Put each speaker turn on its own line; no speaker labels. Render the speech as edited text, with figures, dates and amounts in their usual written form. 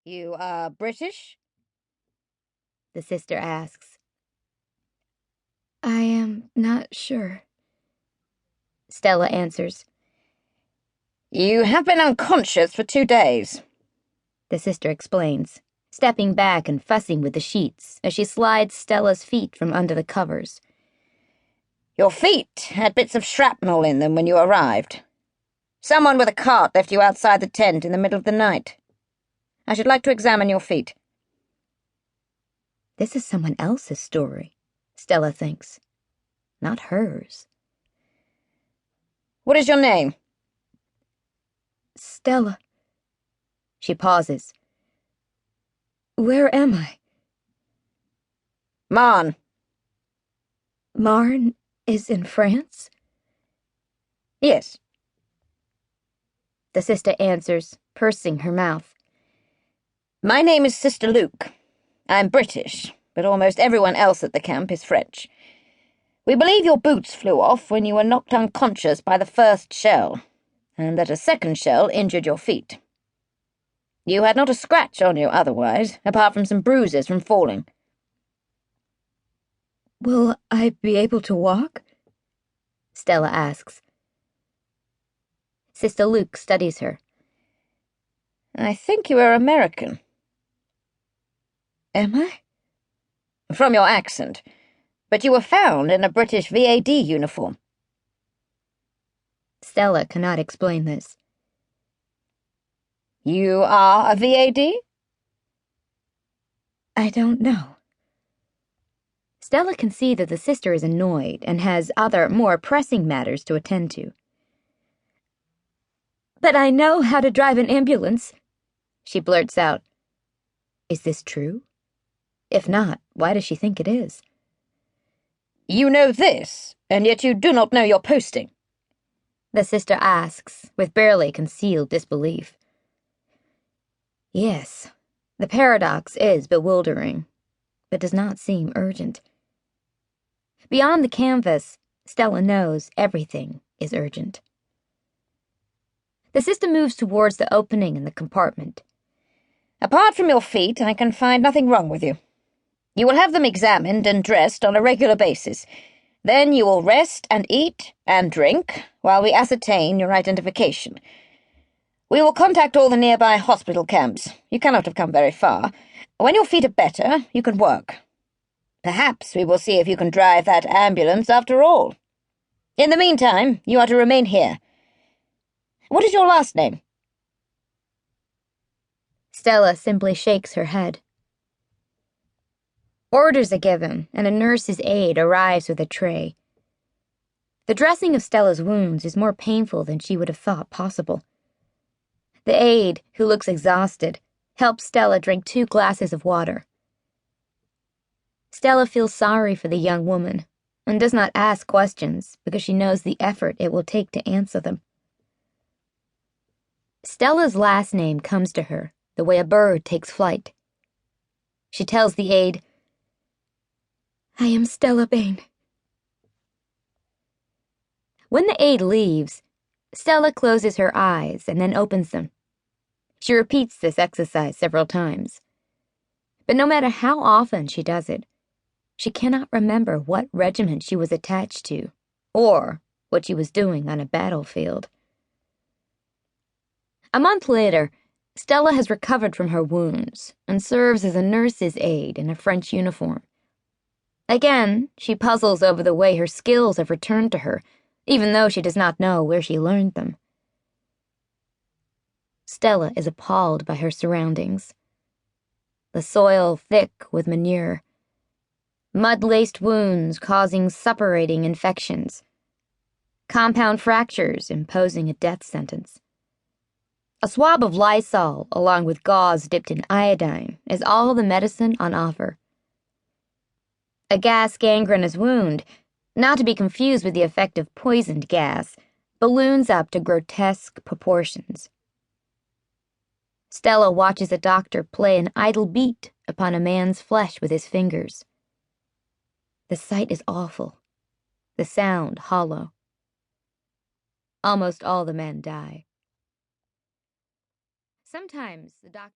You are British?
The sister asks. I am not sure, Stella answers.
You have been unconscious for 2 days,
The sister explains, stepping back and fussing with the sheets as she slides Stella's feet from under the covers.
Your feet had bits of shrapnel in them when you arrived. Someone with a cart left you outside the tent in the middle of the night. I should like to examine your feet.
This is someone else's story, Stella thinks, not hers.
What is your name?
Stella. She pauses. Where am I?
Marne.
Marne is in France?
Yes.
The sister answers, pursing her mouth.
My name is Sister Luke. I'm British, but almost everyone else at the camp is French. We believe your boots flew off when you were knocked unconscious by the first shell, and that a second shell injured your feet. You had not a scratch on you otherwise, apart from some bruises from falling.
Will I be able to walk? Stella asks. Sister Luke studies her.
I think you are American.
Am I?
From your accent. But you were found in a British VAD uniform.
Stella cannot explain this.
You are a VAD?
I don't know. Stella can see that the sister is annoyed and has other, more pressing matters to attend to. But I know how to drive an ambulance, she blurts out. Is this true? If not, why does she think it is?
You know this, and yet you do not know your posting.
The sister asks, with barely concealed disbelief. Yes, the paradox is bewildering, but does not seem urgent. Beyond the canvas, Stella knows everything is urgent. The sister moves towards the opening in the compartment.
Apart from your feet, I can find nothing wrong with you. You will have them examined and dressed on a regular basis. Then you will rest and eat and drink while we ascertain your identification. We will contact all the nearby hospital camps. You cannot have come very far. When your feet are better, you can work. Perhaps we will see if you can drive that ambulance after all. In the meantime, you are to remain here. What is your last name?
Stella simply shakes her head. Orders are given, and a nurse's aide arrives with a tray. The dressing of Stella's wounds is more painful than she would have thought possible. The aide, who looks exhausted, helps Stella drink 2 glasses of water. Stella feels sorry for the young woman and does not ask questions because she knows the effort it will take to answer them. Stella's last name comes to her the way a bird takes flight. She tells the aide, I am Stella Bain. When the aide leaves, Stella closes her eyes and then opens them. She repeats this exercise several times. But no matter how often she does it, she cannot remember what regiment she was attached to, or what she was doing on a battlefield. A month later, Stella has recovered from her wounds and serves as a nurse's aide in a French uniform. Again, she puzzles over the way her skills have returned to her, even though she does not know where she learned them. Stella is appalled by her surroundings. The soil thick with manure. Mud-laced wounds causing suppurating infections. Compound fractures imposing a death sentence. A swab of Lysol, along with gauze dipped in iodine, is all the medicine on offer. A gas gangrenous wound, not to be confused with the effect of poisoned gas, balloons up to grotesque proportions. Stella watches a doctor play an idle beat upon a man's flesh with his fingers. The sight is awful, the sound hollow. Almost all the men die. Sometimes the doctor